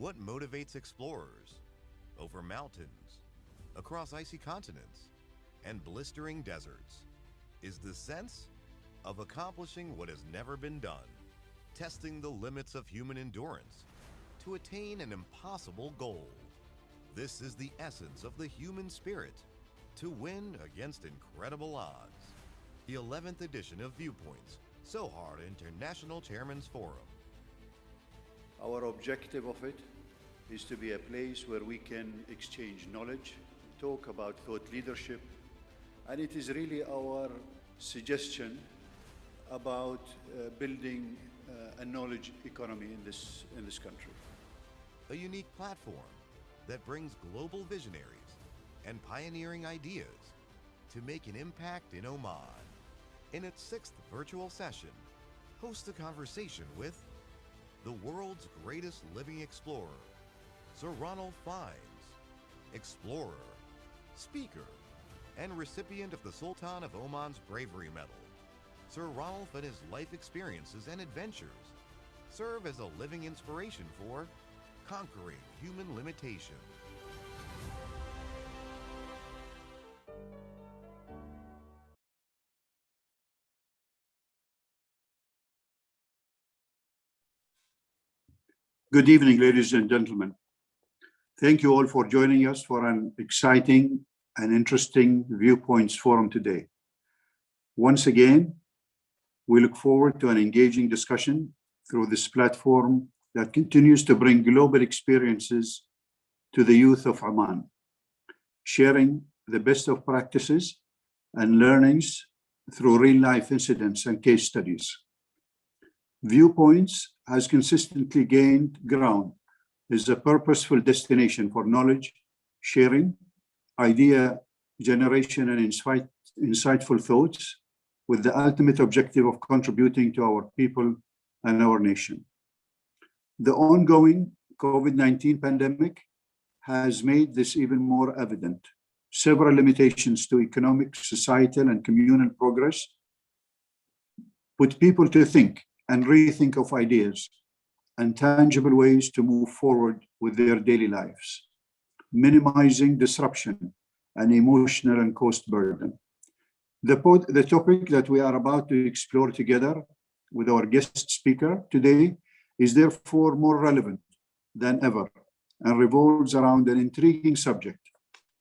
What motivates explorers over mountains, across icy continents, and blistering deserts is the sense of accomplishing what has never been done, testing the limits of human endurance to attain an impossible goal. This is the essence of the human spirit, to win against incredible odds. The 11th edition of ViewPoints, Sohar International Chairman's Forum. Our objective of it is to be a place where we can exchange knowledge, talk about thought leadership, and it is really our suggestion about building a knowledge economy in this country. A unique platform that brings global visionaries and pioneering ideas to make an impact in Oman. In its 6th virtual session, host a conversation with the world's greatest living explorer, Sir Ronald Fiennes, explorer, speaker, and recipient of the Sultan of Oman's Bravery Medal. Sir Ronald and his life experiences and adventures serve as a living inspiration for conquering human limitation. Good evening, ladies and gentlemen. Thank you all for joining us for an exciting and interesting ViewPoints forum today. Once again, we look forward to an engaging discussion through this platform that continues to bring global experiences to the youth of Oman, sharing the best of practices and learnings through real-life incidents and case studies. ViewPoints has consistently gained ground as a purposeful destination for knowledge sharing, idea generation, and insightful thoughts, with the ultimate objective of contributing to our people and our nation. The ongoing COVID-19 pandemic has made this even more evident. Several limitations to economic, societal, and communal progress put people to think and rethink of ideas and tangible ways to move forward with their daily lives, minimizing disruption and emotional and cost burden. The topic that we are about to explore together with our guest speaker today is therefore more relevant than ever and revolves around an intriguing subject: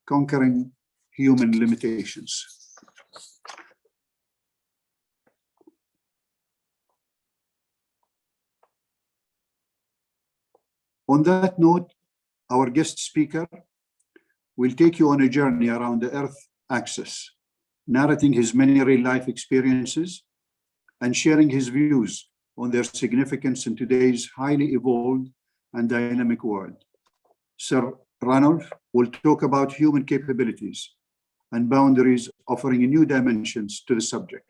conquering human limitations. On that note, our guest speaker will take you on a journey around the Earth axis, narrating his many real-life experiences and sharing his views on their significance in today's highly evolved and dynamic world. Sir Ranulph will talk about human capabilities and boundaries, offering new dimensions to the subject.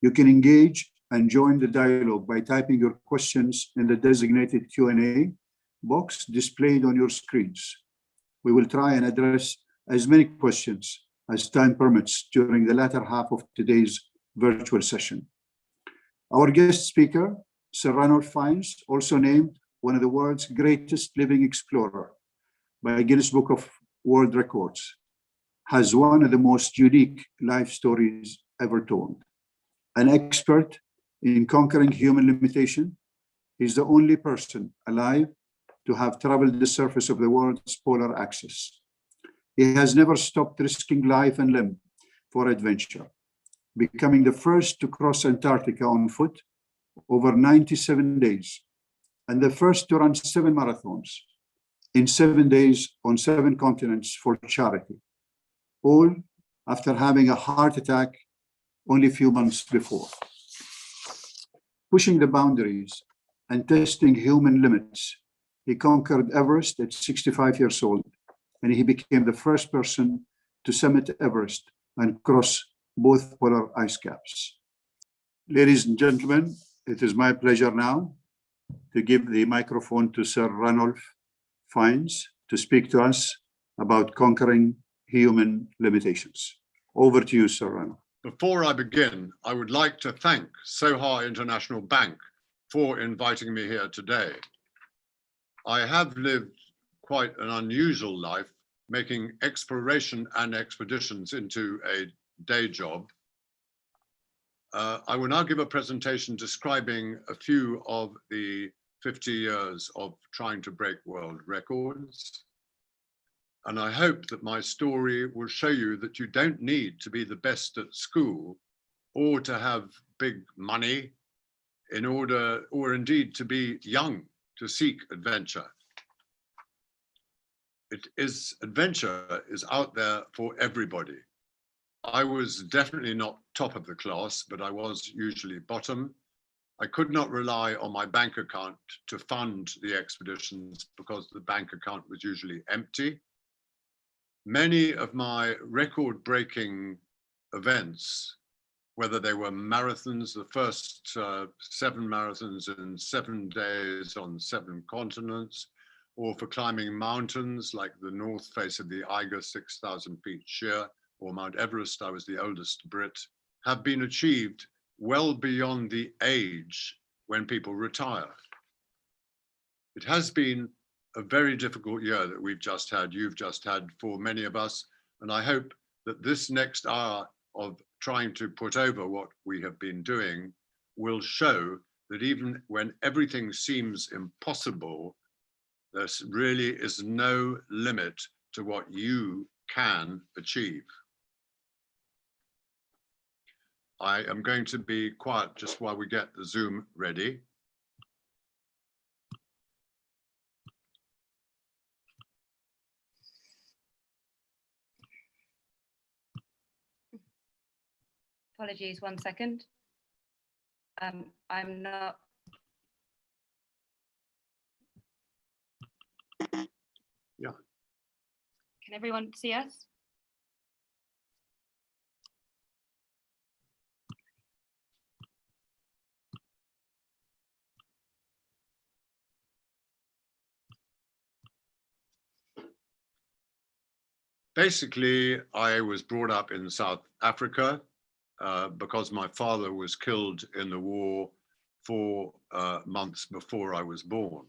You can engage and join the dialogue by typing your questions in the designated Q&A box displayed on your screens. We will try and address as many questions as time permits during the latter half of today's virtual session. Our guest speaker, Sir Ronald Fiennes, also named one of the world's greatest living explorer by Guinness Book of World Records, has one of the most unique life stories ever told. An expert in conquering human limitation, he's the only person alive to have traveled the surface of the world's polar axis. He has never stopped risking life and limb for adventure, becoming the first to cross Antarctica on foot over 97 days, and the first to run 7 marathons in 7 days on 7 continents for charity, all after having a heart attack only a few months before. Pushing the boundaries and testing human limits, he conquered Everest at 65 years old, and he became the first person to summit Everest and cross both polar ice caps. Ladies and gentlemen, it is my pleasure now to give the microphone to Sir Ranulph Fiennes to speak to us about conquering human limitations. Over to you, Sir Ranulph. Before I begin, I would like to thank Sohar International Bank for inviting me here today. I have lived quite an unusual life, making exploration and expeditions into a day job. I will now give a presentation describing a few of the 50 years of trying to break world records. And I hope that my story will show you that you don't need to be the best at school or to have big money in order, or indeed to be young to seek adventure. Adventure is out there for everybody. I was definitely not top of the class, but I was usually bottom. I could not rely on my bank account to fund the expeditions because the bank account was usually empty. Many of my record-breaking events, whether they were marathons, the first 7 marathons in 7 days on 7 continents, or for climbing mountains like the north face of the Eiger 6,000 feet sheer, or Mount Everest, I was the oldest Brit, have been achieved well beyond the age when people retire. It has been a very difficult year that we've just had, you've just had for many of us, and I hope that this next hour of trying to put over what we have been doing will show that even when everything seems impossible, there really is no limit to what you can achieve. I am going to be quiet just while we get the Zoom ready. Apologies, 1 second. I'm not. Yeah. Can everyone see us? Basically, I was brought up in South Africa because my father was killed in the war 4 months before I was born.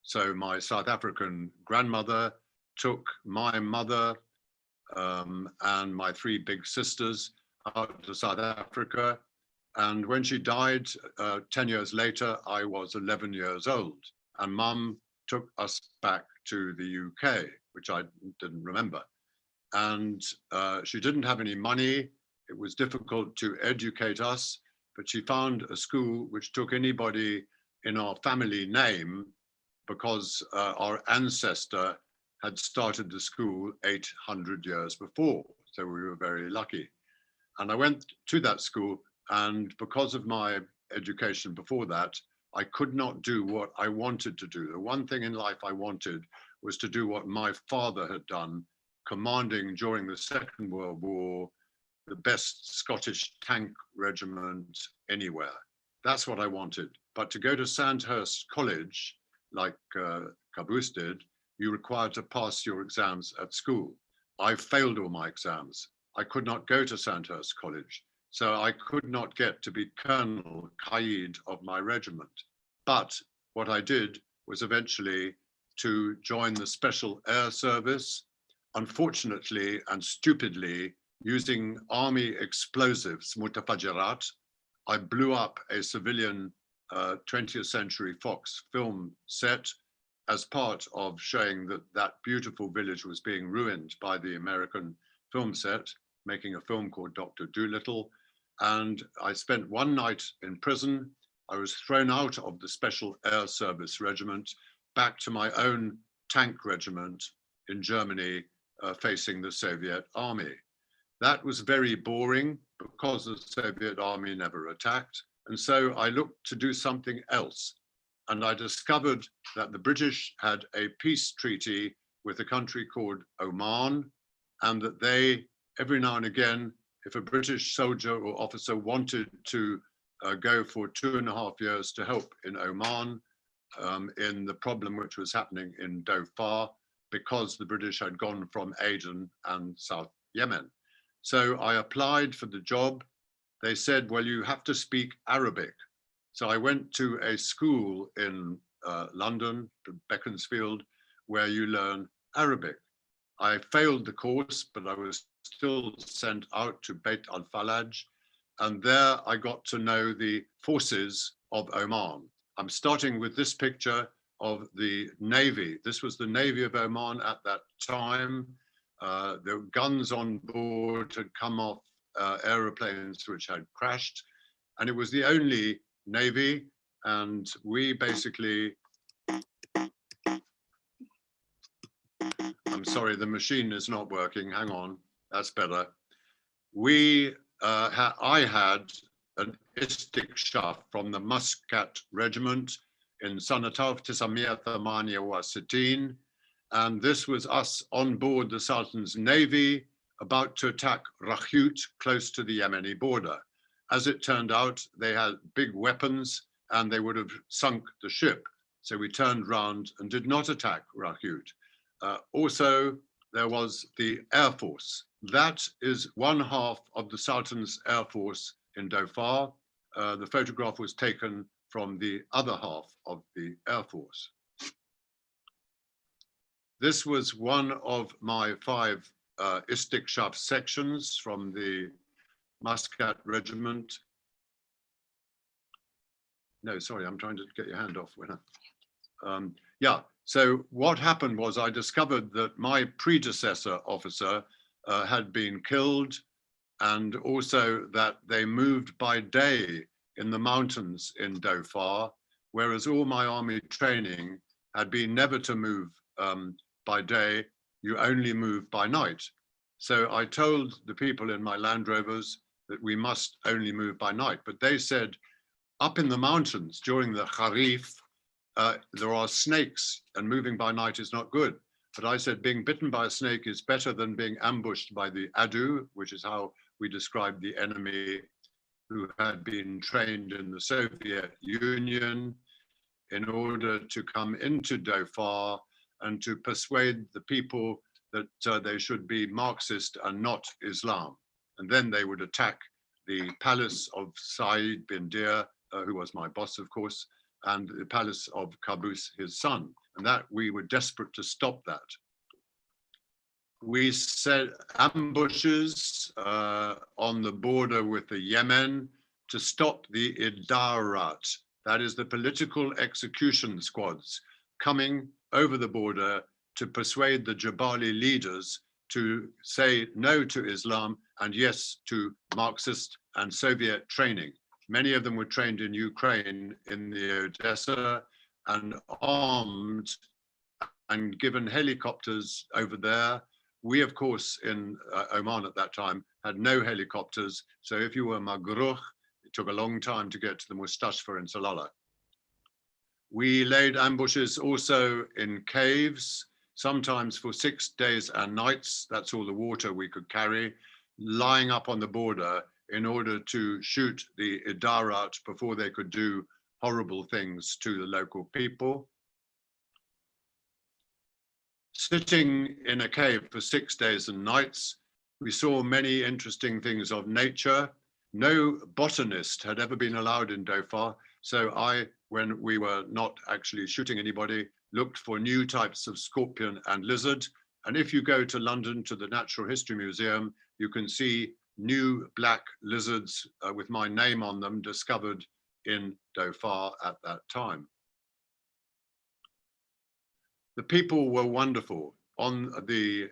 So my South African grandmother took my mother and my 3 big sisters out to South Africa. And when she died 10 years later, I was 11 years old. And Mum took us back to the UK, which I didn't remember. And she didn't have any money. It was difficult to educate us, but she found a school which took anybody in our family name because our ancestor had started the school 800 years before. So we were very lucky. And I went to that school, and because of my education before that, I could not do what I wanted to do. The one thing in life I wanted was to do what my father had done, commanding during the Second World War, the best Scottish tank regiment anywhere. That's what I wanted. But to go to Sandhurst College, like Caboose did, you required to pass your exams at school. I failed all my exams. I could not go to Sandhurst College, so I could not get to be Colonel Qaid of my regiment. But what I did was eventually to join the Special Air Service. Unfortunately and stupidly, using army explosives, mutafajirat, I blew up a civilian 20th Century Fox film set as part of showing that that beautiful village was being ruined by the American film set, making a film called Dr. Dolittle. And I spent 1 night in prison. I was thrown out of the Special Air Service Regiment back to my own tank regiment in Germany, facing the Soviet army. That was very boring because the Soviet army never attacked. And so I looked to do something else. And I discovered that the British had a peace treaty with a country called Oman, and that they, every now and again, if a British soldier or officer wanted to go for 2.5 years to help in Oman, in the problem which was happening in Dhofar, because the British had gone from Aden and South Yemen. So I applied for the job. They said, well, you have to speak Arabic. So I went to a school in London, to Beaconsfield, where you learn Arabic. I failed the course, but I was still sent out to Beit al-Falaj, and there I got to know the forces of Oman. I'm starting with this picture of the Navy. This was the Navy of Oman at that time. The guns on board had come off aeroplanes which had crashed, and it was the only Navy, and we basically, I'm sorry, the machine is not working, hang on, that's better. I had an istikshaf from the Muscat Regiment in Sanatav Tisamiyat Sitin, and this was us on board the Sultan's Navy about to attack Rakhut, close to the Yemeni border. As it turned out, they had big weapons and they would have sunk the ship. So we turned round and did not attack Rakhut. Also, there was the Air Force. That is one half of the Sultan's Air Force in Dhofar. The photograph was taken from the other half of the Air Force. This was one of my 5 istikshaf sections from the Muscat Regiment. No, sorry, I'm trying to get your hand off. Yeah, so what happened was I discovered that my predecessor officer had been killed, and also that they moved by day in the mountains in Dhofar, whereas all my army training had been never to move by day, you only move by night. So I told the people in my Land Rovers that we must only move by night, but they said, up in the mountains during the Kharif, there are snakes and moving by night is not good. But I said being bitten by a snake is better than being ambushed by the Adu, which is how we described the enemy who had been trained in the Soviet Union in order to come into Dhofar and to persuade the people that they should be Marxist and not Islam. And then they would attack the palace of Said bin Dir, who was my boss, of course, and the palace of Qaboos, his son. And that we were desperate to stop that. We set ambushes on the border with the Yemen to stop the Idarat, that is the political execution squads coming over the border to persuade the Jabali leaders to say no to Islam and yes to Marxist and Soviet training. Many of them were trained in Ukraine in the Odessa and armed and given helicopters over there. We, of course, in Oman at that time had no helicopters. So if you were Magruh, it took a long time to get to the Mustashfa in Salalah. We laid ambushes also in caves, sometimes for 6 days and nights. That's all the water we could carry, lying up on the border in order to shoot the Idarat before they could do horrible things to the local people. Sitting in a cave for 6 days and nights, we saw many interesting things of nature. No botanist had ever been allowed in Dhofar, so I, when we were not actually shooting anybody, looked for new types of scorpion and lizard. And if you go to London to the Natural History Museum, you can see new black lizards with my name on them discovered in Dhofar at that time. The people were wonderful. On the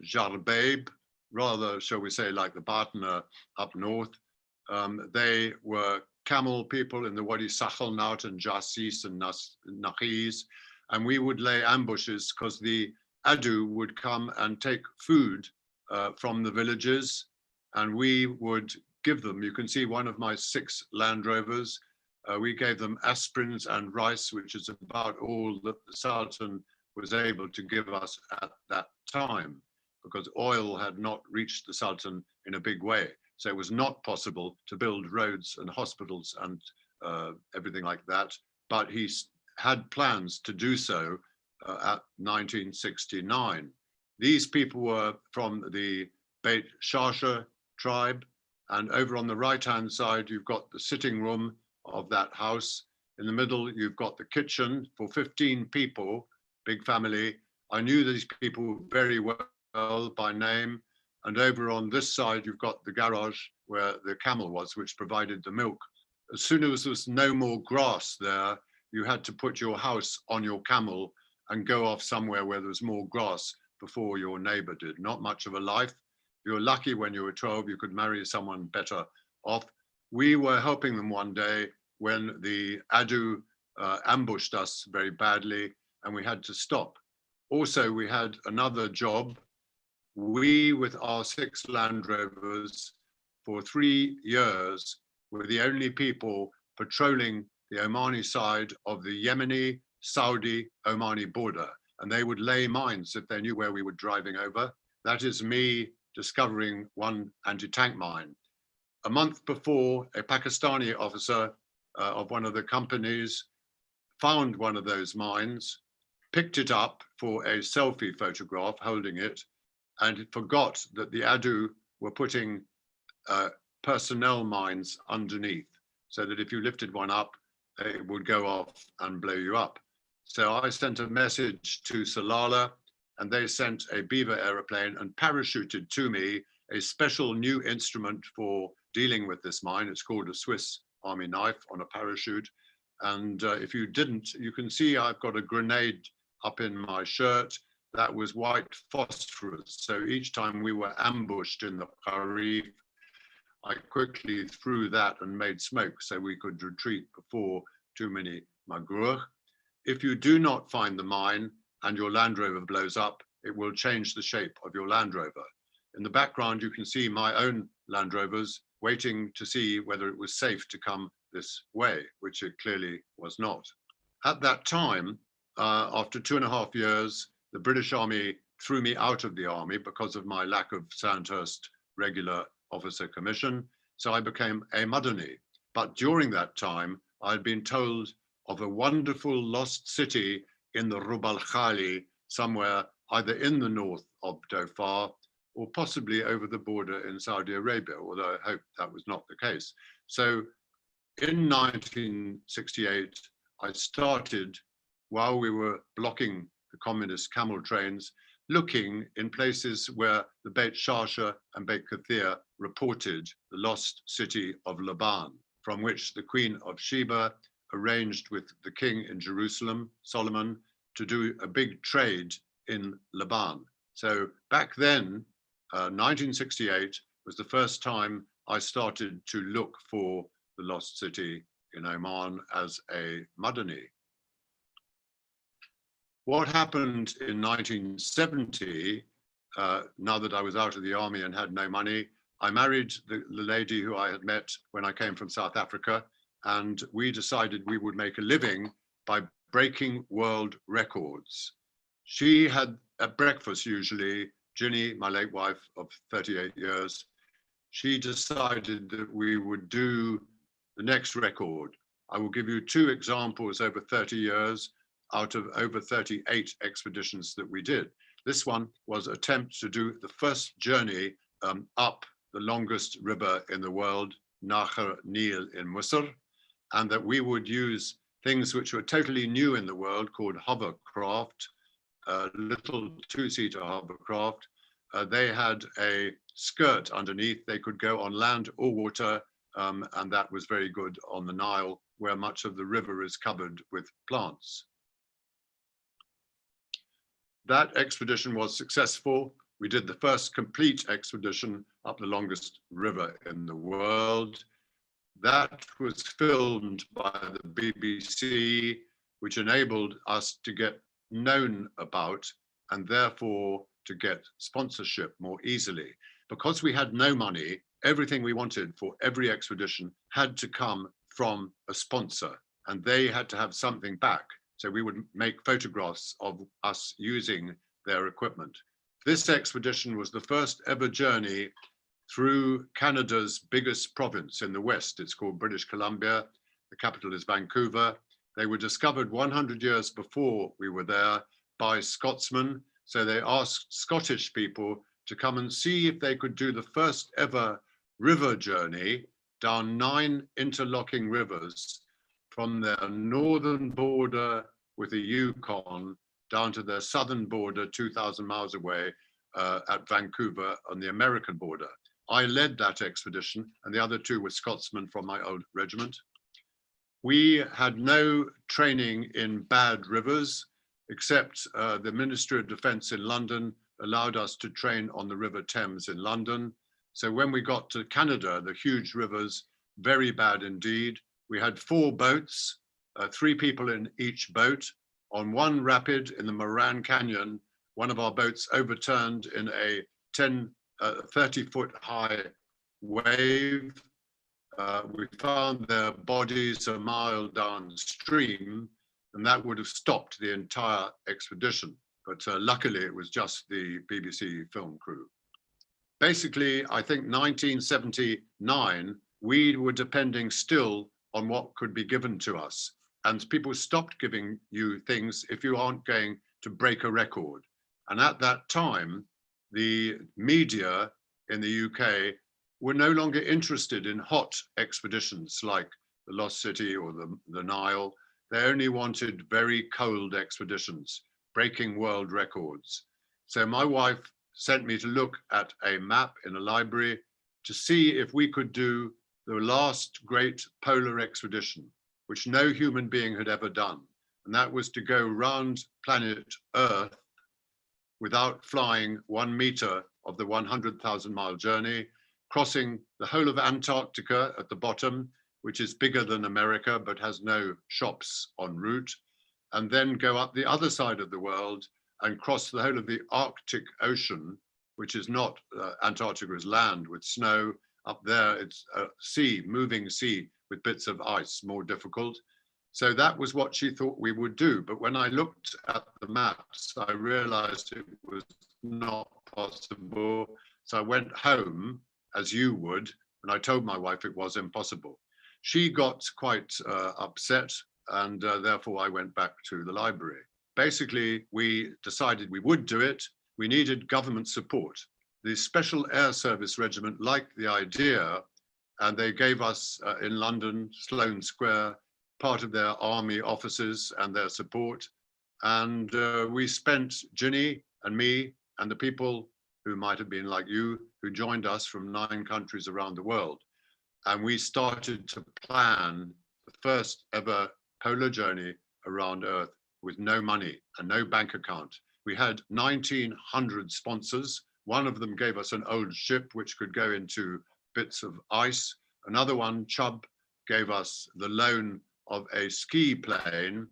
Jarbeib, rather, shall we say, like the Batna up north, they were camel people in the Wadi Sakhalnaut and Jassis and Nakhiz, and we would lay ambushes because the Adu would come and take food from the villages, and we would give them, you can see one of my 6 Land Rovers, we gave them aspirins and rice, which is about all that the Sultan was able to give us at that time, because oil had not reached the Sultan in a big way. So it was not possible to build roads and hospitals and everything like that. But he had plans to do so at 1969. These people were from the Beit Shasha tribe. And over on the right-hand side, you've got the sitting room of that house. In the middle, you've got the kitchen for 15 people, big family. I knew these people very well by name. And over on this side, you've got the garage where the camel was, which provided the milk. As soon as there was no more grass there, you had to put your house on your camel and go off somewhere where there was more grass before your neighbor did. Not much of a life. You were lucky when you were 12, you could marry someone better off. We were helping them one day when the Adu ambushed us very badly and we had to stop. Also, we had another job. We, with our 6 Land Rovers, for 3 years, were the only people patrolling the Omani side of the Yemeni, Saudi, Omani border. And they would lay mines if they knew where we were driving over. That is me discovering one anti-tank mine. A month before, a Pakistani officer of one of the companies found one of those mines, picked it up for a selfie photograph holding it, and forgot that the Adu were putting personnel mines underneath, so that if you lifted one up, it would go off and blow you up. So I sent a message to Salalah, and they sent a Beaver aeroplane and parachuted to me a special new instrument for dealing with this mine. It's called a Swiss Army knife on a parachute. And if you didn't, you can see I've got a grenade up in my shirt. That was white phosphorus. So each time we were ambushed in the Qarif, I quickly threw that and made smoke so we could retreat before too many magruh. If you do not find the mine and your Land Rover blows up, it will change the shape of your Land Rover. In the background, you can see my own Land Rovers waiting to see whether it was safe to come this way, which it clearly was not. At that time, after 2.5 years, the British Army threw me out of the army because of my lack of Sandhurst regular officer commission. So I became a Madani. But during that time, I'd been told of a wonderful lost city in the Rub al Khali, somewhere either in the north of Dhofar or possibly over the border in Saudi Arabia, although I hope that was not the case. So in 1968, I started, while we were blocking the communist camel trains, looking in places where the Beit Shasha and Beit Kathir reported the lost city of Laban, from which the Queen of Sheba arranged with the king in Jerusalem, Solomon, to do a big trade in Laban. So back then, 1968 was the first time I started to look for the lost city in Oman as a Madani. What happened in 1970, now that I was out of the army and had no money, I married the lady who I had met when I came from South Africa, and we decided we would make a living by breaking world records. She had at breakfast usually, Ginny, my late wife of 38 years, she decided that we would do the next record. I will give you 2 examples over 30 years out of over 38 expeditions that we did. This one was an attempt to do the first journey up the longest river in the world, Nahr Nil in Misr, and that we would use things which were totally new in the world called hovercraft, little 2-seater hovercraft. They had a skirt underneath. They could go on land or water, and that was very good on the Nile, where much of the river is covered with plants. That expedition was successful. We did the first complete expedition up the longest river in the world. That was filmed by the BBC, which enabled us to get known about and therefore to get sponsorship more easily. Because we had no money, everything we wanted for every expedition had to come from a sponsor, and they had to have something back. So we would make photographs of us using their equipment. This expedition was the first ever journey through Canada's biggest province in the west. It's called British Columbia. The capital is Vancouver. They were discovered 100 years before we were there by Scotsmen. So they asked Scottish people to come and see if they could do the first ever river journey down 9 interlocking rivers from their northern border with the Yukon down to their southern border, 2,000 miles away at Vancouver on the American border. I led that expedition, and the other two were Scotsmen from my old regiment. We had no training in bad rivers, except the Ministry of Defence in London allowed us to train on the River Thames in London. So when we got to Canada, the huge rivers, very bad indeed. We had 4 boats, 3 people in each boat. On one rapid in the Moran Canyon, one of our boats overturned in a 30-foot high wave. We found their bodies a mile downstream, and that would have stopped the entire expedition. But luckily, it was just the BBC film crew. Basically, I think 1979, we were depending still on what could be given to us. And people stopped giving you things if you aren't going to break a record. And at that time, the media in the UK were no longer interested in hot expeditions like the Lost City or the Nile. They only wanted very cold expeditions, breaking world records. So my wife sent me to look at a map in a library to see if we could do the last great polar expedition, which no human being had ever done. And that was to go round planet Earth without flying 1 meter of the 100,000-mile journey, crossing the whole of Antarctica at the bottom, which is bigger than America, but has no shops en route, and then go up the other side of the world and cross the whole of the Arctic Ocean, which is not Antarctica's land with snow. Up there, it's a sea, moving sea with bits of ice, more difficult. So that was what she thought we would do. But when I looked at the maps, I realized it was not possible. So I went home, as you would, and I told my wife it was impossible. She got quite upset, and therefore I went back to the library. Basically, we decided we would do it. We needed government support. The Special Air Service Regiment liked the idea, and they gave us in London, Sloane Square, part of their army officers and their support. And we spent, Ginny and me and the people who might have been like you, who joined us from 9 countries around the world. And we started to plan the first ever polar journey around Earth with no money and no bank account. We had 1,900 sponsors. One of them gave us an old ship which could go into bits of ice. Another one, Chubb, gave us the loan of a ski plane.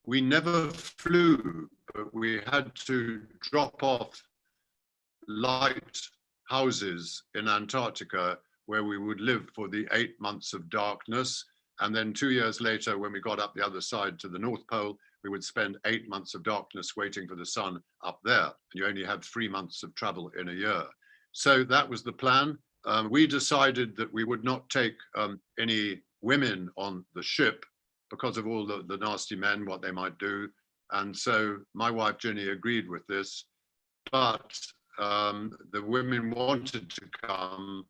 We never flew, but we had to drop off light houses in Antarctica where we would live for the 8 months of darkness. And then 2 years later, when we got up the other side to the North Pole, we would spend 8 months of darkness waiting for the sun up there. And you only have 3 months of travel in a year. So that was the plan. We decided that we would not take any women on the ship because of all the nasty men, what they might do. And so my wife, Ginny, agreed with this. But the women wanted to come,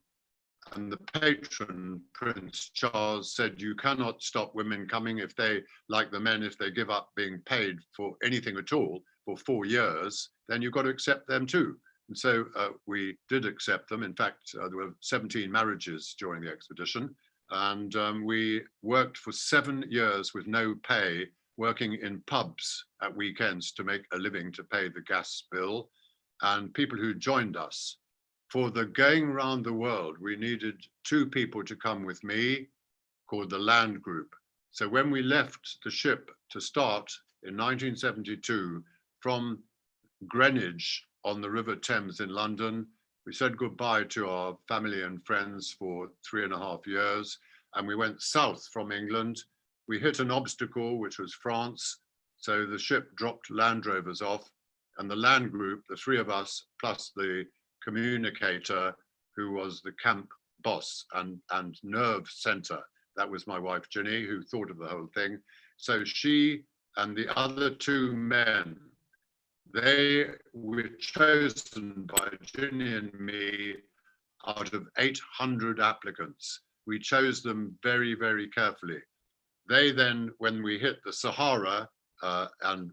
and the patron, Prince Charles, said, you cannot stop women coming if they, like the men, if they give up being paid for anything at all for 4 years, then you've got to accept them too. And so we did accept them. In fact, there were 17 marriages during the expedition. And we worked for 7 years with no pay, working in pubs at weekends to make a living to pay the gas bill. And people who joined us, for the going around the world, we needed 2 people to come with me, called the Land Group. So when we left the ship to start in 1972 from Greenwich on the River Thames in London, we said goodbye to our family and friends for 3.5 years, and we went south from England. We hit an obstacle, which was France. So the ship dropped Land Rovers off, and the Land Group, the 3 of us, plus the communicator, who was the camp boss and nerve center. That was my wife, Ginny, who thought of the whole thing. So she and the other 2 men, they were chosen by Ginny and me out of 800 applicants. We chose them very, very carefully. They then, when we hit the Sahara and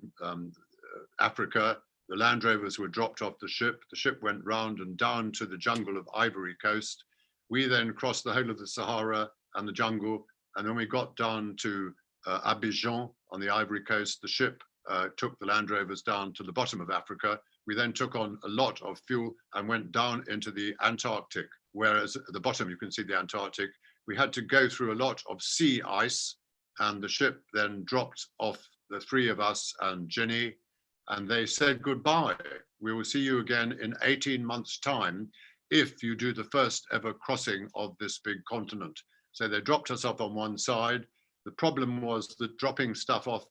Africa, the Land Rovers were dropped off the ship. The ship went round and down to the jungle of Ivory Coast. We then crossed the whole of the Sahara and the jungle. And when we got down to Abidjan on the Ivory Coast, the ship took the Land Rovers down to the bottom of Africa. We then took on a lot of fuel and went down into the Antarctic, whereas at the bottom you can see the Antarctic. We had to go through a lot of sea ice, and the ship then dropped off the three of us and Ginny, and they said goodbye. We will see you again in 18 months' time if you do the first ever crossing of this big continent. So they dropped us off on one side. The problem was that dropping stuff off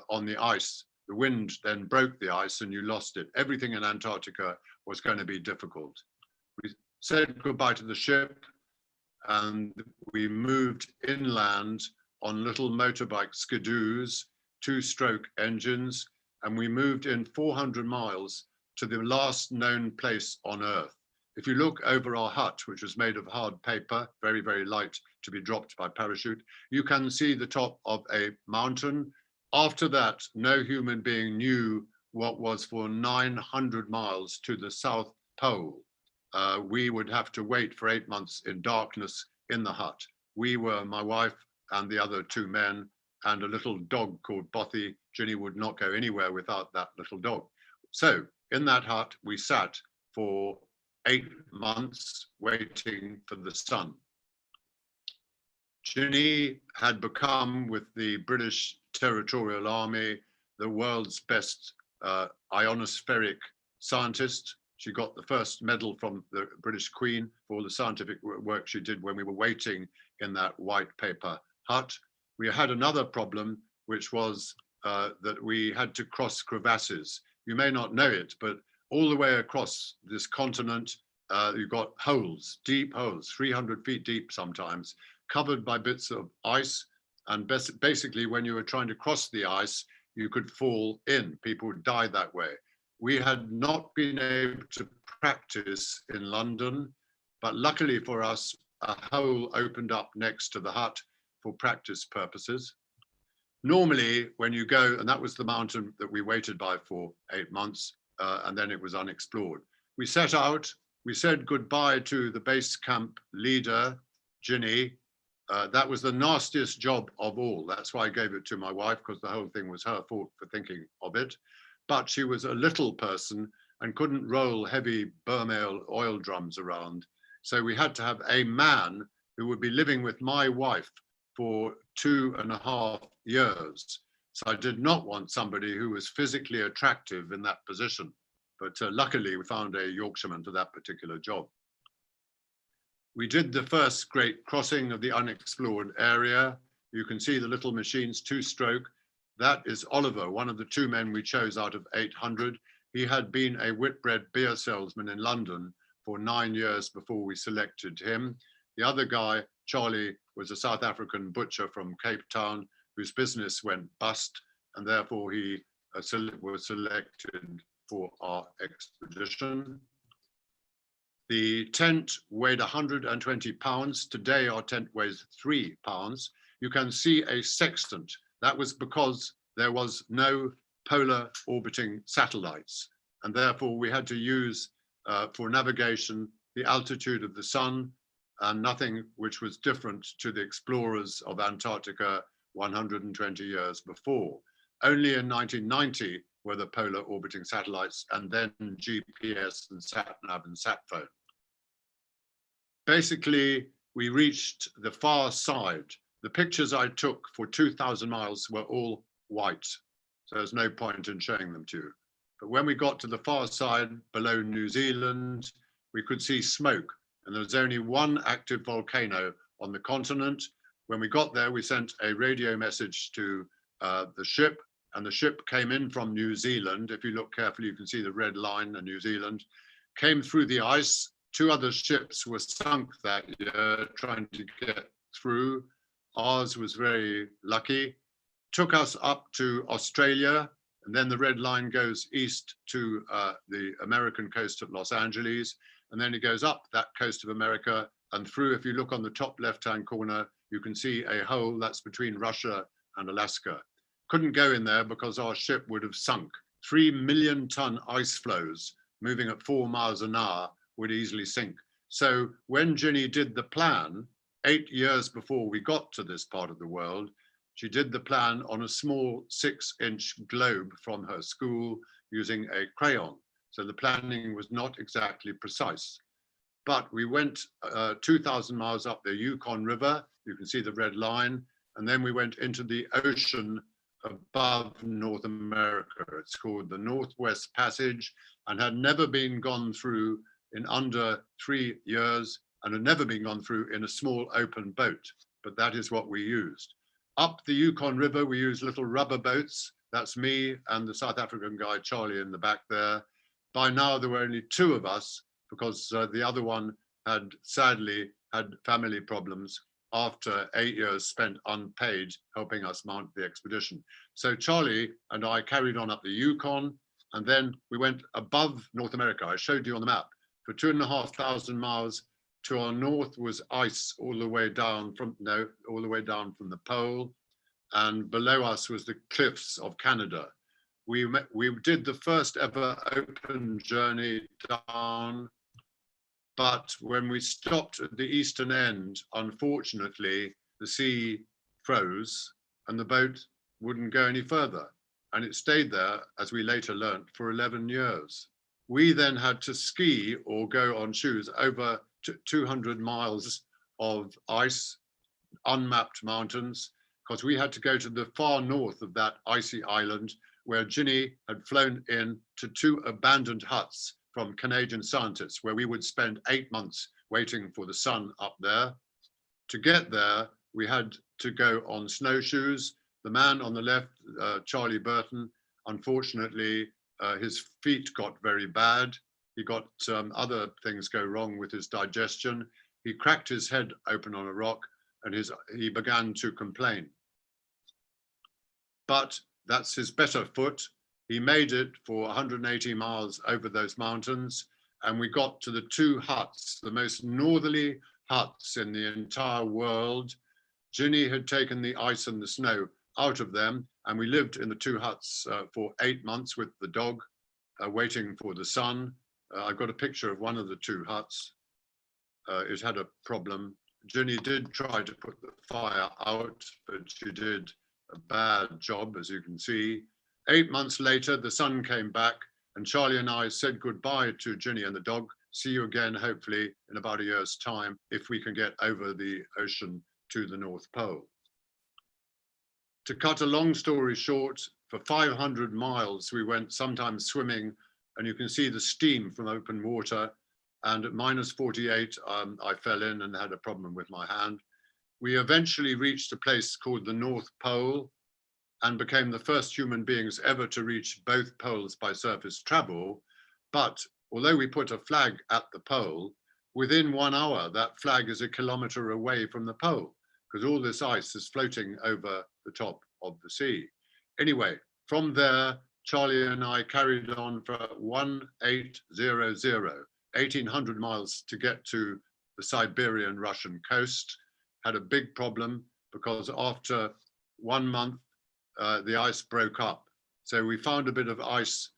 on the ice, the wind then broke the ice and you lost it. Everything in Antarctica was going to be difficult. We said goodbye to the ship and we moved inland on little motorbike skidoos, 2-stroke engines, and we moved in 400 miles to the last known place on Earth. If you look over our hut, which was made of hard paper, very, very light to be dropped by parachute, you can see the top of a mountain. After that, no human being knew what was for 900 miles to the South Pole. We would have to wait for 8 months in darkness in the hut. We were, my wife and the other 2 men, and a little dog called Bothy. Ginny would not go anywhere without that little dog. So in that hut, we sat for 8 months waiting for the sun. Ginny had become, with the British Territorial Army, the world's best ionospheric scientist. She got the first medal from the British Queen for all the scientific work she did when we were waiting in that white paper hut. We had another problem, which was that we had to cross crevasses. You may not know it, but all the way across this continent, you've got holes, deep holes, 300 feet deep sometimes, covered by bits of ice. And basically, when you were trying to cross the ice, you could fall in. People would die that way. We had not been able to practice in London, but luckily for us, a hole opened up next to the hut for practice purposes. Normally, when you go, and that was the mountain that we waited by for 8 months, and then it was unexplored. We set out, we said goodbye to the base camp leader, Ginny. That was the nastiest job of all. That's why I gave it to my wife, because the whole thing was her fault for thinking of it. But she was a little person and couldn't roll heavy Burmale oil drums around. So we had to have a man who would be living with my wife for 2.5 years. So I did not want somebody who was physically attractive in that position. But luckily we found a Yorkshireman for that particular job. We did the first great crossing of the unexplored area. You can see the little machines, 2-stroke. That is Oliver, one of the 2 men we chose out of 800. He had been a Whitbread beer salesman in London for 9 years before we selected him. The other guy, Charlie, was a South African butcher from Cape Town whose business went bust, and therefore he was selected for our expedition. The tent weighed 120 pounds. Today, our tent weighs 3 pounds. You can see a sextant. That was because there was no polar orbiting satellites. And therefore, we had to use for navigation the altitude of the sun, and nothing which was different to the explorers of Antarctica 120 years before. Only in 1990 were the polar orbiting satellites, and then GPS and sat-nav and sat-phone. Basically, we reached the far side. The pictures I took for 2,000 miles were all white, so there's no point in showing them to you. But when we got to the far side below New Zealand, we could see smoke, and there was only one active volcano on the continent. When we got there, we sent a radio message to the ship, and the ship came in from New Zealand. If you look carefully, you can see the red line in New Zealand, came through the ice. 2 other ships were sunk that year trying to get through. Ours was very lucky. Took us up to Australia, and then the red line goes east to the American coast of Los Angeles, and then it goes up that coast of America and through. If you look on the top left-hand corner, You can see a hole that's between Russia and Alaska. Couldn't go in there because our ship would have sunk. 3 million ton ice floes moving at 4 miles an hour would easily sink. So when Ginny did the plan, 8 years before we got to this part of the world, she did the plan on a small 6-inch globe from her school using a crayon. So the planning was not exactly precise. But we went 2,000 miles up the Yukon River. You can see the red line. And then we went into the ocean above North America. It's called the Northwest Passage and had never been gone through in under 3 years and had never been gone through in a small open boat. But that is what we used. Up the Yukon River, we used little rubber boats. That's me and the South African guy, Charlie, in the back there. By now, there were only 2 of us because the other one had sadly had family problems after 8 years spent unpaid helping us mount the expedition. So Charlie and I carried on up the Yukon, and then we went above North America. I showed you on the map. For 2,500 miles to our north was ice all the way down from the pole, and below us was the cliffs of Canada. We did the first ever open journey down, but when we stopped at the eastern end, unfortunately, the sea froze and the boat wouldn't go any further. And it stayed there, as we later learnt, for 11 years. We then had to ski or go on shoes over 200 miles of ice, unmapped mountains, because we had to go to the far north of that icy island where Ginny had flown in to 2 abandoned huts from Canadian scientists, where we would spend 8 months waiting for the sun up there. To get there, we had to go on snowshoes. The man on the left, Charlie Burton, unfortunately, his feet got very bad. He got other things go wrong with his digestion. He cracked his head open on a rock and he began to complain. But that's his better foot. He made it for 180 miles over those mountains, and we got to the 2 huts, the most northerly huts in the entire world. Ginny had taken the ice and the snow out of them, and we lived in the 2 huts for 8 months with the dog, waiting for the sun. I've got a picture of one of the 2 huts. It had a problem. Ginny did try to put the fire out, but she did a bad job, as you can see. 8 months later, the sun came back, and Charlie and I said goodbye to Ginny and the dog. See you again, hopefully, in about a year's time, if we can get over the ocean to the North Pole. To cut a long story short, for 500 miles, we went sometimes swimming, and you can see the steam from open water. And at -48, I fell in and had a problem with my hand. We eventually reached a place called the North Pole and became the first human beings ever to reach both poles by surface travel. But although we put a flag at the pole, within 1 hour, that flag is a kilometer away from the pole because all this ice is floating over the top of the sea. Anyway, from there, Charlie and I carried on for 1,800 miles to get to the Siberian Russian coast. Had a big problem because after 1 month, the ice broke up. So we found a bit of ice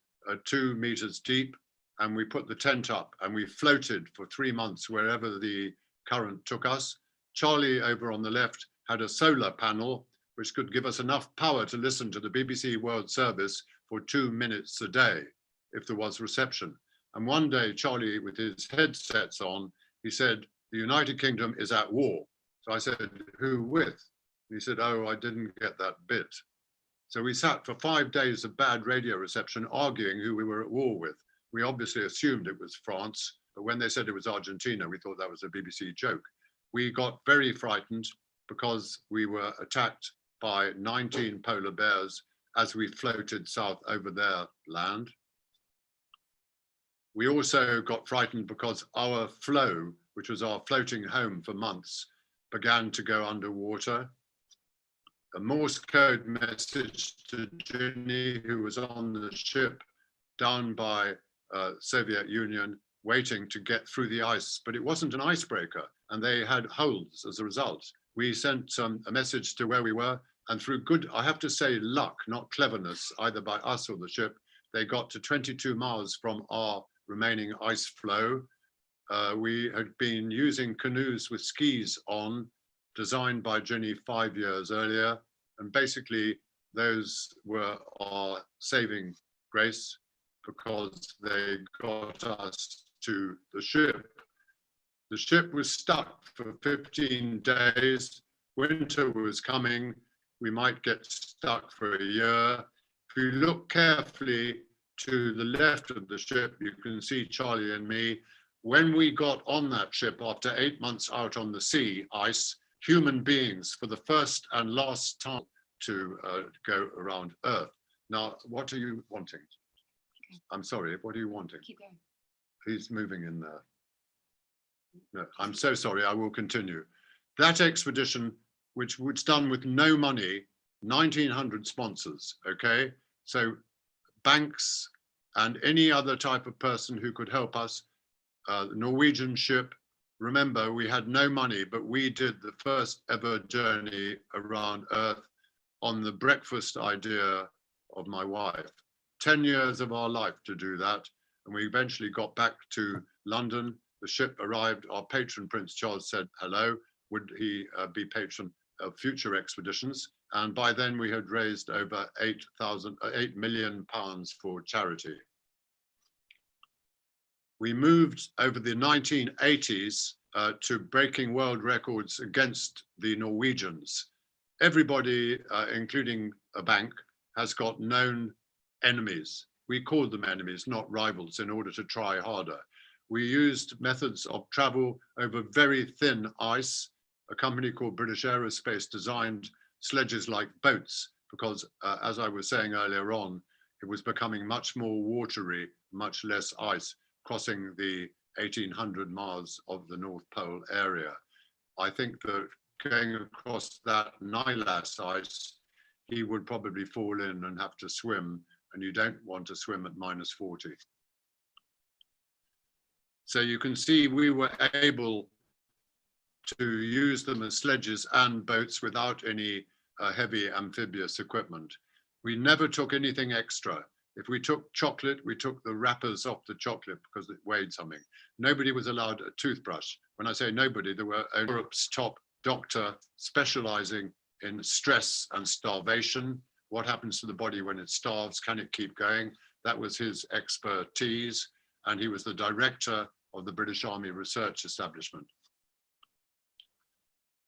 2 meters deep, and we put the tent up and we floated for 3 months wherever the current took us. Charlie over on the left had a solar panel which could give us enough power to listen to the BBC World Service for 2 minutes a day if there was reception. And one day, Charlie, with his headsets on, he said, "The United Kingdom is at war." So I said, "Who with?" He said, "Oh, I didn't get that bit." So we sat for 5 days of bad radio reception arguing who we were at war with. We obviously assumed it was France, but when they said it was Argentina, we thought that was a BBC joke. We got very frightened because we were attacked by 19 polar bears as we floated south over their land. We also got frightened because our flow, which was our floating home for months, began to go underwater. A Morse code message to Ginny, who was on the ship down by Soviet Union, waiting to get through the ice, but it wasn't an icebreaker, and they had holes as a result. we sent a message to where we were, and through good, I have to say, luck, not cleverness, either by us or the ship, they got to 22 miles from our remaining ice flow. We had been using canoes with skis on, designed by Ginny 5 years earlier, and basically those were our saving grace because they got us to the ship. The ship was stuck for 15 days. Winter was coming. We might get stuck for a year. If you look carefully to the left of the ship, you can see Charlie and me. When we got on that ship after 8 months out on the sea ice, human beings for the first and last time to go around Earth. Now, what are you wanting? I'm sorry, what are you wanting? Keep going. He's moving in there. No, I'm so sorry, I will continue. That expedition, which was done with no money, 1,900 sponsors, okay? So banks and any other type of person who could help us, the Norwegian ship, remember we had no money, but we did the first ever journey around Earth on the breakfast idea of my wife. 10 years of our life to do that. And we eventually got back to London. The ship arrived. Our patron, Prince Charles, said hello. Would he be patron of future expeditions? And by then we had raised over £8 million for charity. We moved over the 1980s to breaking world records against the Norwegians. Everybody, including a bank, has got known enemies. We called them enemies, not rivals, in order to try harder. We used methods of travel over very thin ice. A company called British Aerospace designed sledges like boats because, as I was saying earlier on, it was becoming much more watery, much less ice, crossing the 1,800 miles of the North Pole area. I think that going across that Nylas ice, he would probably fall in and have to swim, and you don't want to swim at -40. So you can see we were able to use them as sledges and boats without any heavy amphibious equipment. We never took anything extra. If we took chocolate, we took the wrappers off the chocolate because it weighed something. Nobody was allowed a toothbrush. When I say nobody, there were Europe's top doctor specializing in stress and starvation. What happens to the body when it starves? Can it keep going? That was his expertise. And he was the director of the British Army Research Establishment.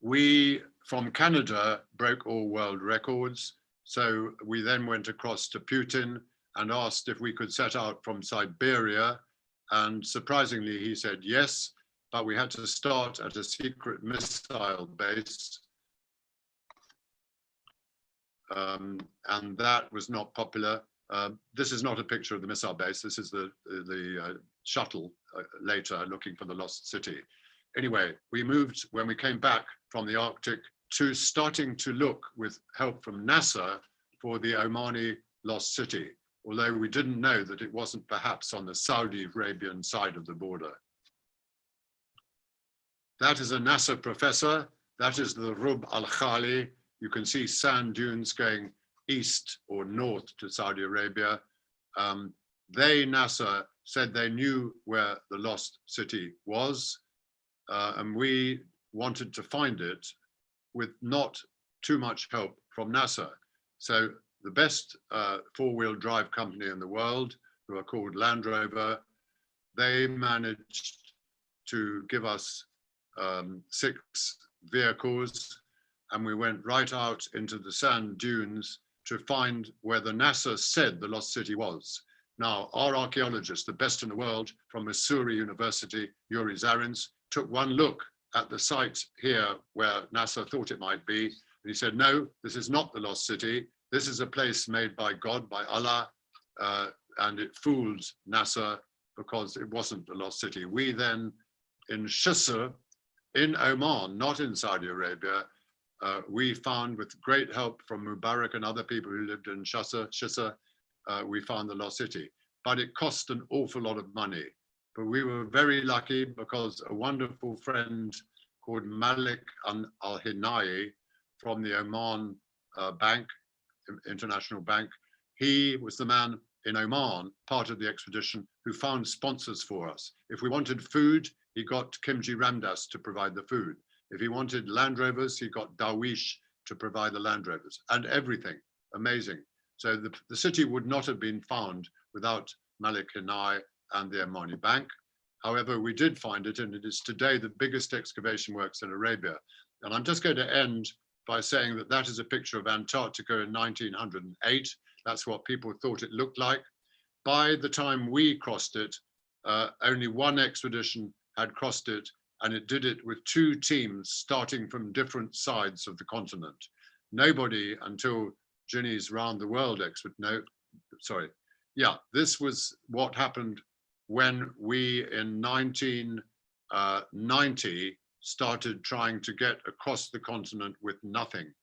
We, from Canada, broke all world records. So we then went across to Putin and asked if we could set out from Siberia. And surprisingly, he said yes, but we had to start at a secret missile base. And that was not popular. This is not a picture of the missile base. This is the shuttle later looking for the lost city. Anyway, we moved when we came back from the Arctic to starting to look with help from NASA for the Omani lost city, although we didn't know that it wasn't perhaps on the Saudi Arabian side of the border. That is a NASA professor. That is the Rub al-Khali. You can see sand dunes going east or north to Saudi Arabia. NASA said they knew where the lost city was, and we wanted to find it with not too much help from NASA. So the best four-wheel drive company in the world, who are called Land Rover, they managed to give us 6 vehicles, and we went right out into the sand dunes to find where the NASA said the lost city was. Now, our archaeologist, the best in the world from Missouri University, Yuri Zarins, took one look at the site here where NASA thought it might be. And he said, no, this is not the lost city. This is a place made by God, by Allah, and it fooled NASA because it wasn't the lost city. We then, in Shusr, in Oman, not in Saudi Arabia, we found, with great help from Mubarak and other people who lived in Shusr, we found the lost city. But it cost an awful lot of money. But we were very lucky because a wonderful friend called Malik al-Hinai from the Oman Bank, International Bank. He was the man in Oman, part of the expedition, who found sponsors for us. If we wanted food, he got Kimji Ramdas to provide the food. If he wanted Land Rovers, he got Darwish to provide the Land Rovers, and everything. Amazing. So the city would not have been found without Malik Hinai and the Omani Bank. However, we did find it, and it is today the biggest excavation works in Arabia. And I'm just going to end by saying that that is a picture of Antarctica in 1908. That's what people thought it looked like. By the time we crossed it, only one expedition had crossed it, and it did it with two teams starting from different sides of the continent. Nobody until Ginny's Round the World this was what happened when we in 1990 started trying to get across the continent with nothing.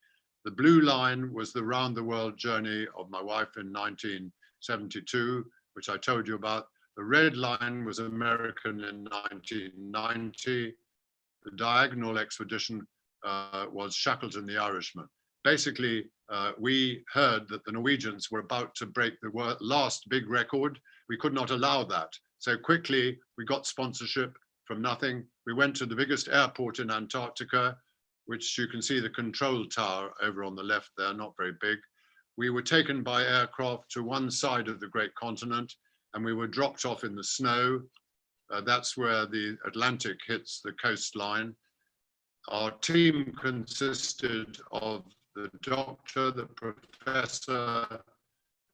The blue line was the round the world journey of my wife in 1972, which I told you about. The red line was American in 1990. The diagonal expedition was Shackleton the Irishman. Basically, we heard that the Norwegians were about to break the last big record. We could not allow that. So quickly, we got sponsorship from nothing. We went to the biggest airport in Antarctica, which you can see the control tower over on the left there, not very big. We were taken by aircraft to one side of the great continent, and we were dropped off in the snow. That's where the Atlantic hits the coastline. Our team consisted of the doctor, the professor,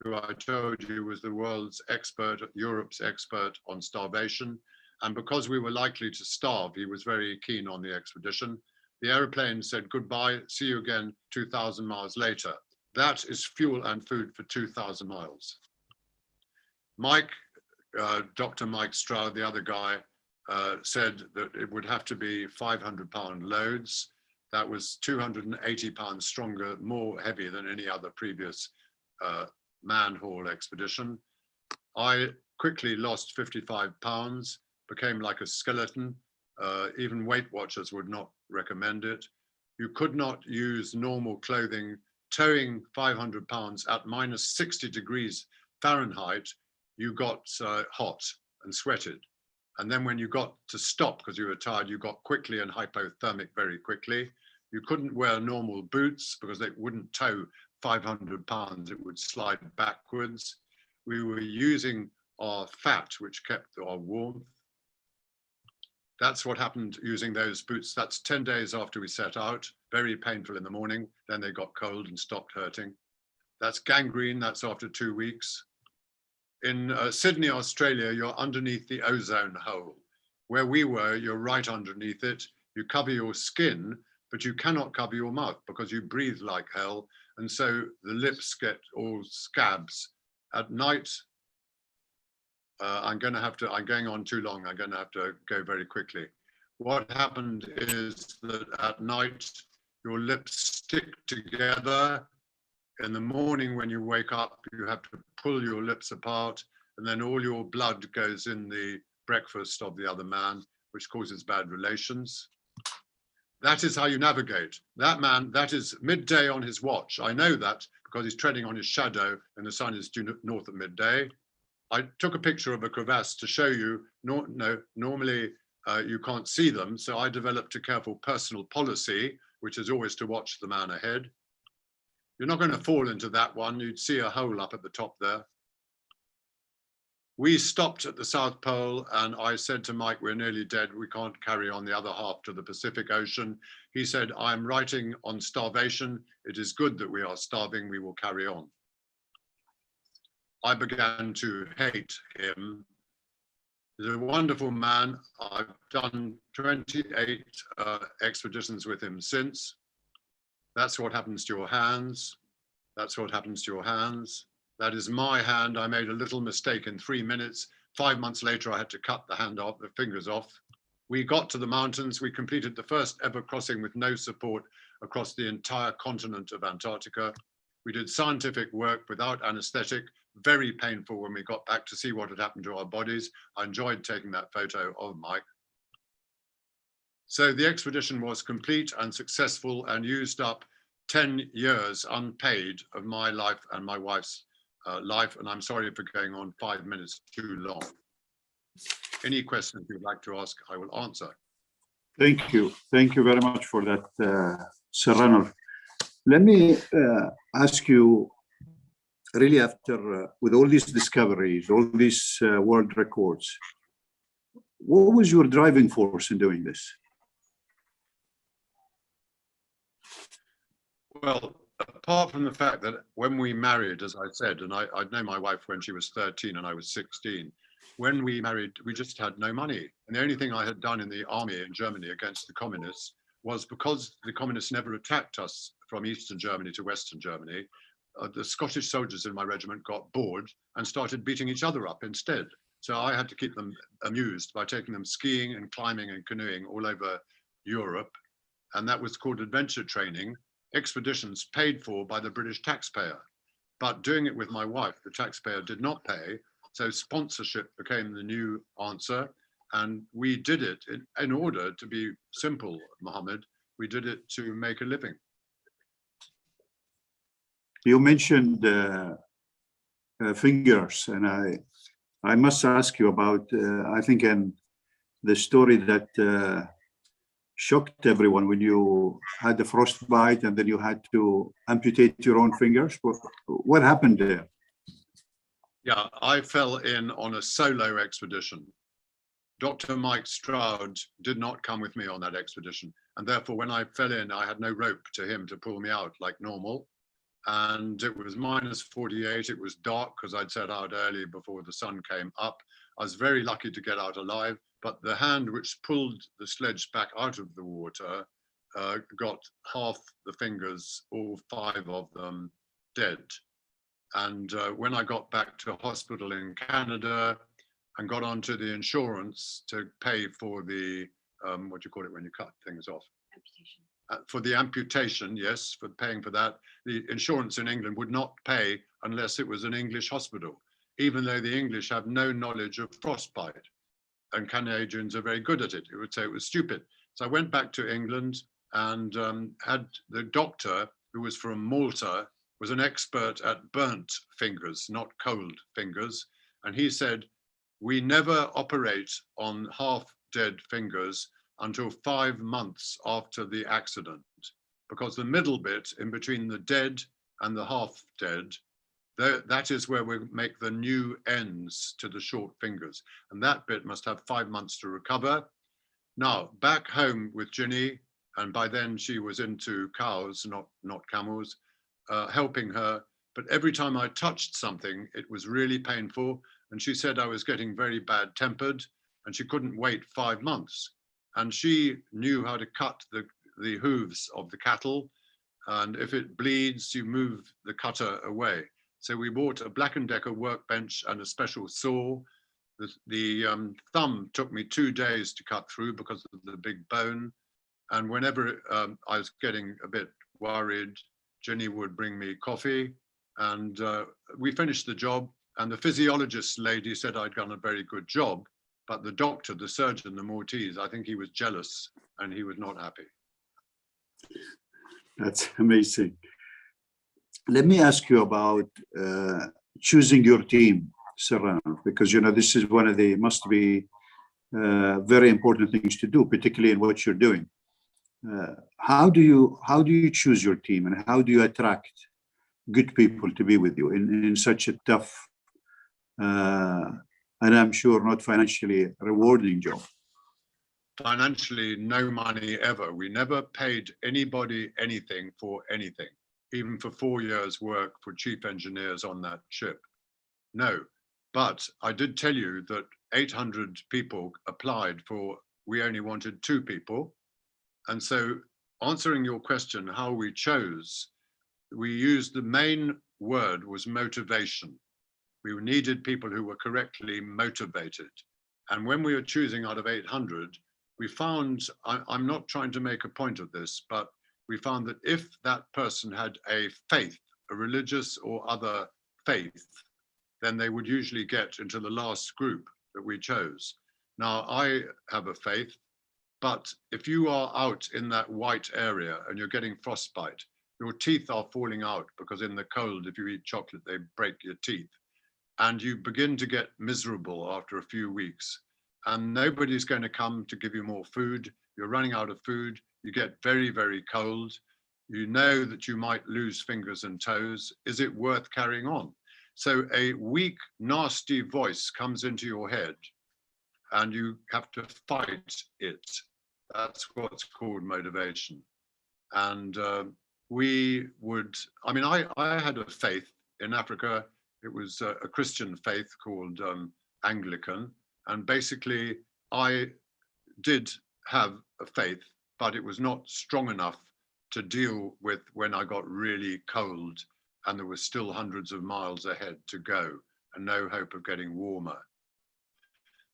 who I told you was the world's expert, Europe's expert on starvation. And because we were likely to starve, he was very keen on the expedition. The airplane said goodbye, see you again 2,000 miles later. That is fuel and food for 2,000 miles. Mike, Dr. Mike Stroud, the other guy, said that it would have to be 500-pound loads. That was 280 pounds stronger, more heavy than any other previous man-haul expedition. I quickly lost 55 pounds, became like a skeleton. Even Weight Watchers would not recommend it. You could not use normal clothing. Towing 500 pounds at minus 60 degrees Fahrenheit, you got hot and sweated. And then when you got to stop because you were tired, you got quickly and hypothermic very quickly. You couldn't wear normal boots because they wouldn't tow 500 pounds, it would slide backwards. We were using our fat, which kept our warmth. That's what happened using those boots. That's 10 days after we set out, very painful in the morning. Then they got cold and stopped hurting. That's gangrene, that's after 2 weeks. In Sydney, Australia, you're underneath the ozone hole. Where we were, you're right underneath it. You cover your skin, but you cannot cover your mouth because you breathe like hell. And so the lips get all scabs. At night, I'm going on too long. I'm going to have to go very quickly. What happened is that at night, your lips stick together. In the morning, when you wake up, you have to pull your lips apart, and then all your blood goes in the breakfast of the other man, which causes bad relations. That is how you navigate. That man, that is midday on his watch. I know that because he's treading on his shadow and the sun is due north at midday. I took a picture of a crevasse to show you. Normally you can't see them, so I developed a careful personal policy, which is always to watch the man ahead. You're not going to fall into that one. You'd see a hole up at the top there. We stopped at the South Pole and I said to Mike, we're nearly dead. We can't carry on the other half to the Pacific Ocean. He said, I'm writing on starvation. It is good that we are starving. We will carry on. I began to hate him. He's a wonderful man. I've done 28 expeditions with him since. That's what happens to your hands. That's what happens to your hands. That is my hand. I made a little mistake in 3 minutes. 5 months later, I had to cut the hand off, the fingers off. We got to the mountains. We completed the first ever crossing with no support across the entire continent of Antarctica. We did scientific work without anesthetic, very painful when we got back to see what had happened to our bodies. I enjoyed taking that photo of Mike. So the expedition was complete and successful and used up 10 years unpaid of my life and my wife's life. And I'm sorry for going on 5 minutes too long. Any questions you'd like to ask, I will answer. Thank you. Thank you very much for that, Sir Ranulf. Let me ask you, really, after, with all these discoveries, all these world records, what was your driving force in doing this? Well, apart from the fact that when we married, as I said, and I'd known my wife when she was 13 and I was 16, when we married, we just had no money. And the only thing I had done in the army in Germany against the communists was, because the communists never attacked us from Eastern Germany to Western Germany, the Scottish soldiers in my regiment got bored and started beating each other up instead. So I had to keep them amused by taking them skiing and climbing and canoeing all over Europe. And that was called adventure training, expeditions paid for by the British taxpayer. But doing it with my wife, the taxpayer did not pay. So sponsorship became the new answer. And we did it in order to be simple, Mohammed. We did it to make a living. You mentioned fingers, and I must ask you about, I think, the story that shocked everyone when you had the frostbite and then you had to amputate your own fingers. What happened there? Yeah, I fell in on a solo expedition. Dr. Mike Stroud did not come with me on that expedition. And therefore, when I fell in, I had no rope to him to pull me out like normal. And it was -48. It was dark because I'd set out early before the sun came up. I was very lucky to get out alive, but the hand which pulled the sledge back out of the water got half the fingers, all 5 of them, dead. And when I got back to hospital in Canada and got onto the insurance to pay for the, what do you call it when you cut things off? Amputation. For the amputation, yes, for paying for that, the insurance in England would not pay unless it was an English hospital, even though the English have no knowledge of frostbite. And Canadians are very good at it. It would say it was stupid. So I went back to England and had the doctor, who was from Malta, was an expert at burnt fingers, not cold fingers. And he said, we never operate on half-dead fingers until 5 months after the accident, because the middle bit in between the dead and the half-dead, that is where we make the new ends to the short fingers. And that bit must have 5 months to recover. Now, back home with Ginny, and by then she was into cows, not camels, helping her. But every time I touched something, it was really painful. And she said I was getting very bad-tempered and she couldn't wait 5 months. And she knew how to cut the hooves of the cattle. And if it bleeds, you move the cutter away. So we bought a Black & Decker workbench and a special saw. The thumb took me 2 days to cut through because of the big bone. And whenever I was getting a bit worried, Jenny would bring me coffee and we finished the job. And the physiologist lady said I'd done a very good job. But the doctor, the surgeon, the Maltese, I think he was jealous and he was not happy. That's amazing. Let me ask you about choosing your team, Sir Ranulf, because, you know, this is one of the must be very important things to do, particularly in what you're doing. How do you choose your team, and how do you attract good people to be with you in such a tough and I'm sure not financially rewarding job? Financially, no money ever. We never paid anybody anything for anything, even for 4 years' work for chief engineers on that ship. No, but I did tell you that 800 people applied for, we only wanted 2 people. And so answering your question, how we chose, we used the main word was motivation. We needed people who were correctly motivated. And when we were choosing out of 800, we found, I'm not trying to make a point of this, but we found that if that person had a faith, a religious or other faith, then they would usually get into the last group that we chose. Now, I have a faith, But if you are out in that white area and you're getting frostbite, your teeth are falling out because in the cold, if you eat chocolate, they break your teeth. And you begin to get miserable after a few weeks. And nobody's going to come to give you more food. You're running out of food. You get very, very cold. You know that you might lose fingers and toes. Is it worth carrying on? So a weak, nasty voice comes into your head and you have to fight it. That's what's called motivation. And I had a faith in Africa. It was a Christian faith called Anglican. And basically, I did have a faith, but it was not strong enough to deal with when I got really cold and there was still hundreds of miles ahead to go and no hope of getting warmer.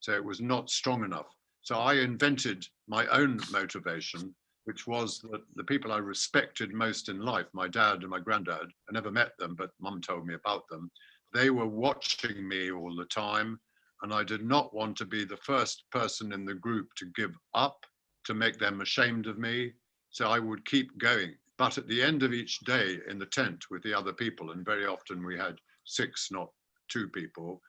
So it was not strong enough. So I invented my own motivation, which was that the people I respected most in life, my dad and my granddad, I never met them, but mum told me about them. They were watching me all the time. And I did not want to be the first person in the group to give up, to make them ashamed of me. So I would keep going. But at the end of each day in the tent with the other people, and very often we had 6, not 2 people,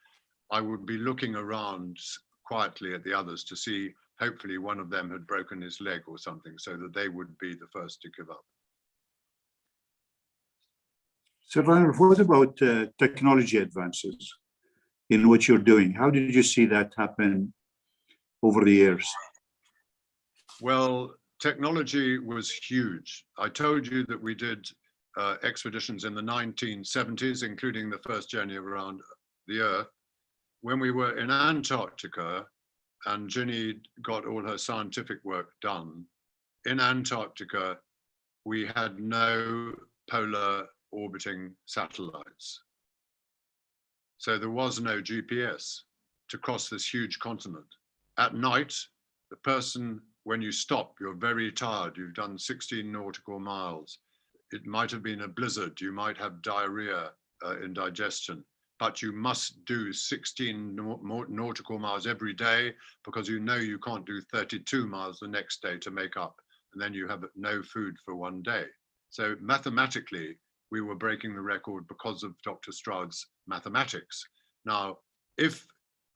I would be looking around quietly at the others to see, hopefully one of them had broken his leg or something, so that they would be the first to give up. So Ranulf, what about technology advances in what you're doing? How did you see that happen over the years? Well, technology was huge. I told you that we did expeditions in the 1970s, including the first journey around the Earth. When we were in Antarctica and Ginny got all her scientific work done, in Antarctica, we had no polar orbiting satellites. So there was no GPS to cross this huge continent. At night, the person, when you stop, you're very tired. You've done 16 nautical miles. It might have been a blizzard. You might have diarrhea, indigestion, but you must do 16 nautical miles every day because you know you can't do 32 miles the next day to make up. And then you have no food for one day. So mathematically, we were breaking the record because of Dr. Stroud's mathematics. Now, if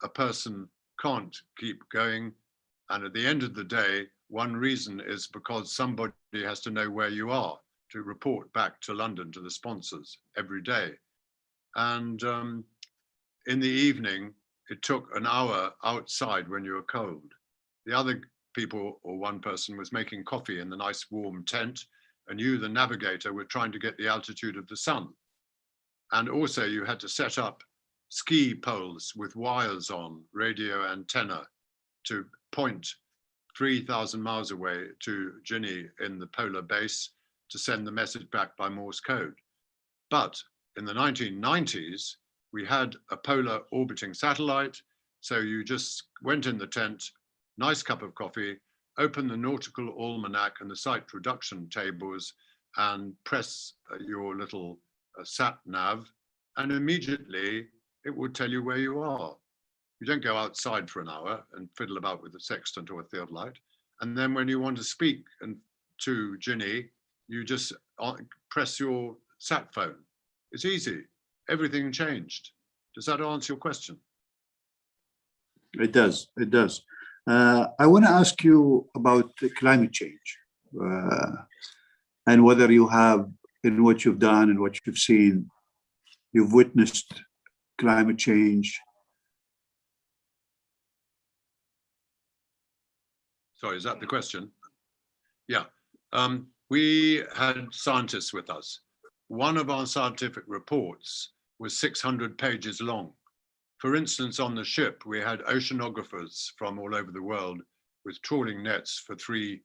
a person can't keep going, and at the end of the day, one reason is because somebody has to know where you are to report back to London to the sponsors every day. And in the evening, it took an hour outside when you were cold. The other people, or one person, was making coffee in the nice warm tent, and you, the navigator, were trying to get the altitude of the sun. And also you had to set up ski poles with wires on, radio antenna, to point 3,000 miles away to Ginny in the polar base to send the message back by Morse code. But in the 1990s, we had a polar orbiting satellite. So you just went in the tent, nice cup of coffee, open the nautical almanac and the site reduction tables and press your little sat nav, and immediately it would tell you where you are. You don't go outside for an hour and fiddle about with a sextant or a theodolite. And then when you want to speak to Ginny, you just press your sat phone. It's easy. Everything changed. Does that answer your question? It does. It does. I want to ask you about climate change and whether you have, in what you've done and what you've seen, you've witnessed climate change. Sorry, is that the question? Yeah. We had scientists with us. One of our scientific reports was 600 pages long. For instance, on the ship, we had oceanographers from all over the world with trawling nets for 3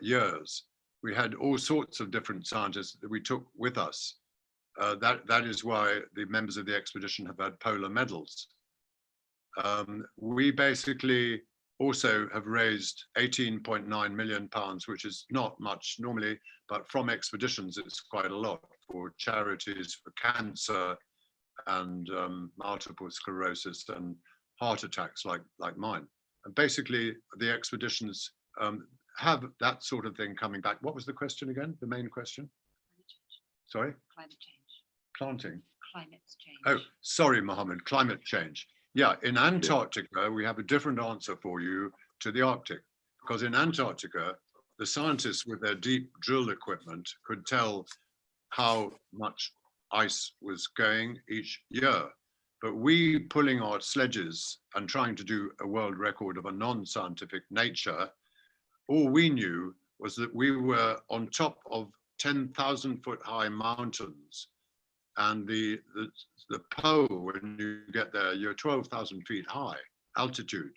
years. We had all sorts of different scientists that we took with us. That is why the members of the expedition have had polar medals. We basically also have raised £18.9 million, which is not much normally, but from expeditions, it's quite a lot for charities for cancer and multiple sclerosis and heart attacks like mine. And basically the expeditions have that sort of thing coming back. What was the question again? The main question? Sorry? Climate change. Planting. Climate change. Oh, sorry, Mohammed, climate change. Yeah, in Antarctica, we have a different answer for you to the Arctic, because in Antarctica, the scientists with their deep drill equipment could tell how much ice was going each year. But we pulling our sledges and trying to do a world record of a non-scientific nature, all we knew was that we were on top of 10,000-foot high mountains. And the pole, when you get there, you're 12,000 feet high altitude.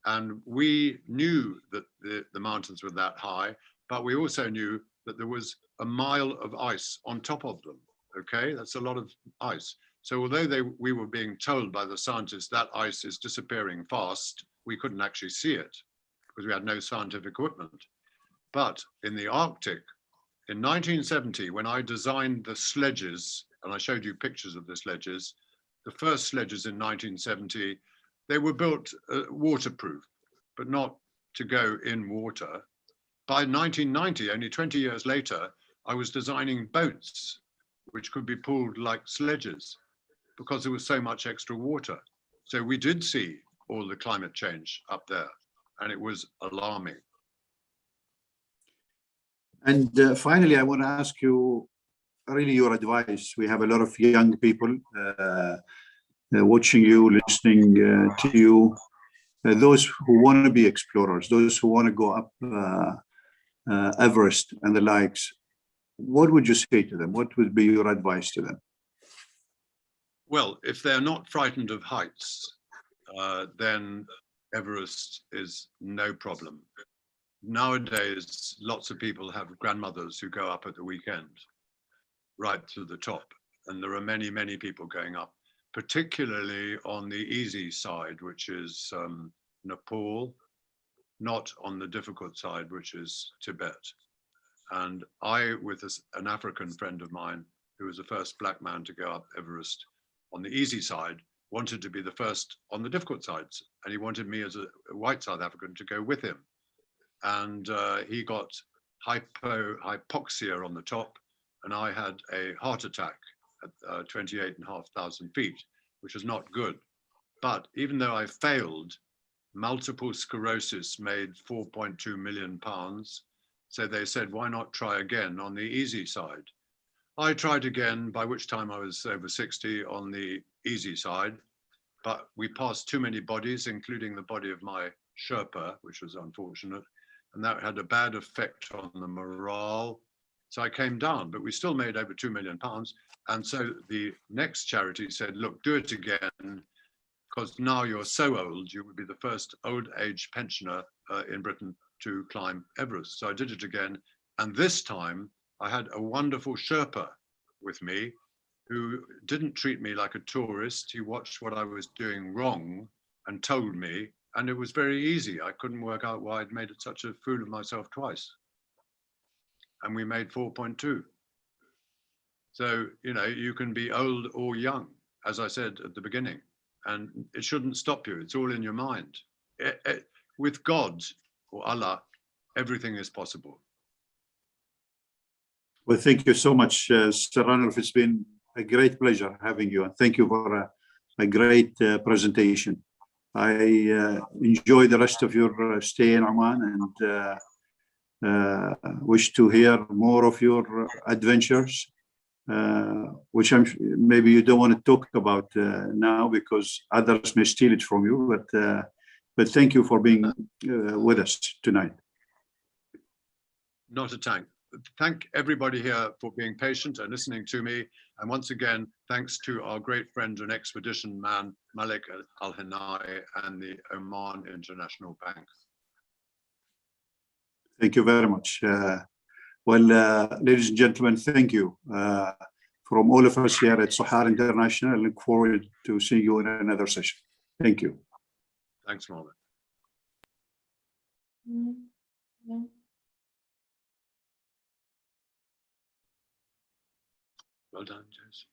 And we knew that the mountains were that high, but we also knew that there was a mile of ice on top of them. Okay, that's a lot of ice. So although we were being told by the scientists that ice is disappearing fast, we couldn't actually see it because we had no scientific equipment. But in the Arctic, in 1970, when I designed the sledges, and I showed you pictures of the sledges, the first sledges in 1970, they were built waterproof, but not to go in water. By 1990, only 20 years later, I was designing boats which could be pulled like sledges because there was so much extra water. So we did see all the climate change up there, and it was alarming. And finally, I want to ask you really your advice. We have a lot of young people watching you, listening to you, those who want to be explorers, those who want to go up Everest and the likes. What would you say to them? What would be your advice to them? Well, if they're not frightened of heights, then Everest is no problem. Nowadays, lots of people have grandmothers who go up at the weekend, right to the top. And there are many, many people going up, particularly on the easy side, which is Nepal, not on the difficult side, which is Tibet. And I, with an African friend of mine, who was the first black man to go up Everest on the easy side, wanted to be the first on the difficult sides. And he wanted me as a white South African to go with him. And he got hypoxia on the top, and I had a heart attack at 28,500 feet, which is not good. But even though I failed, multiple sclerosis made 4.2 million pounds. So they said, why not try again on the easy side? I tried again, by which time I was over 60 on the easy side, but we passed too many bodies, including the body of my Sherpa, which was unfortunate. And that had a bad effect on the morale. So I came down, but we still made over 2 million pounds. And so the next charity said, look, do it again, because now you're so old, you would be the first old age pensioner in Britain to climb Everest. So I did it again. And this time I had a wonderful Sherpa with me who didn't treat me like a tourist. He watched what I was doing wrong and told me, and it was very easy. I couldn't work out why I'd made such a fool of myself twice. And we made 4.2. So, you know, you can be old or young, as I said at the beginning, and it shouldn't stop you. It's all in your mind. With God or Allah, everything is possible. Well, thank you so much, Sir Ranulph. It's been a great pleasure having you, and thank you for a great presentation. I enjoy the rest of your stay in Oman, and wish to hear more of your adventures, which maybe you don't want to talk about now because others may steal it from you. But thank you for being with us tonight. Not a tank. Thank everybody here for being patient and listening to me. And once again, thanks to our great friend and expedition man, Malik Al-Hinai, and the Oman International Bank. Thank you very much. Ladies and gentlemen, thank you. From all of us here at Sohar International, I look forward to seeing you in another session. Thank you. Thanks, Mohammed. Well done, Jess.